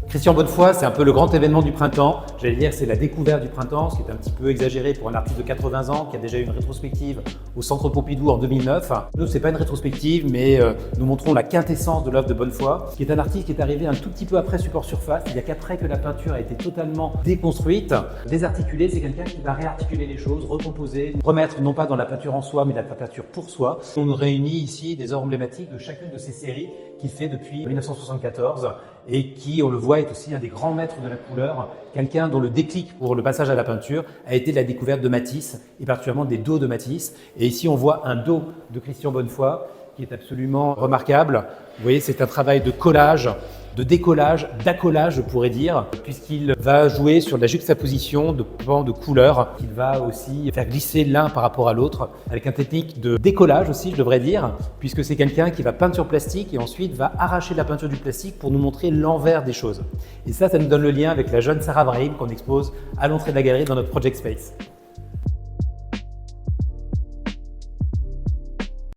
Christian Bonnefoy, c'est un peu le grand événement du printemps. J'allais dire, c'est la découverte du printemps, ce qui est un petit peu exagéré pour un artiste de 80 ans qui a déjà eu une rétrospective au Centre Pompidou en 2009. Nous, c'est pas une rétrospective, mais nous montrons la quintessence de l'œuvre de Bonnefoy, qui est un artiste qui est arrivé un tout petit peu après Support Surface. Il n'y a qu'après que la peinture a été totalement déconstruite. Désarticulé, c'est quelqu'un qui va réarticuler les choses, recomposer, remettre non pas dans la peinture en soi, mais la peinture pour soi. On nous réunit ici des œuvres emblématiques de chacune de ces séries qu'il fait depuis 1974 et qui, on le voit, est aussi un des grands maîtres de la couleur, quelqu'un dont le déclic pour le passage à la peinture a été la découverte de Matisse et particulièrement des dos de Matisse. Et ici, on voit un dos de Christian Bonnefoy qui est absolument remarquable. Vous voyez, c'est un travail de collage, de décollage, d'accolage, je pourrais dire, puisqu'il va jouer sur la juxtaposition de pans de couleurs, qu'il va aussi faire glisser l'un par rapport à l'autre, avec une technique de décollage aussi, je devrais dire, puisque c'est quelqu'un qui va peindre sur plastique et ensuite va arracher la peinture du plastique pour nous montrer l'envers des choses. Et ça nous donne le lien avec la jeune Sarah Brahim qu'on expose à l'entrée de la galerie dans notre Project Space.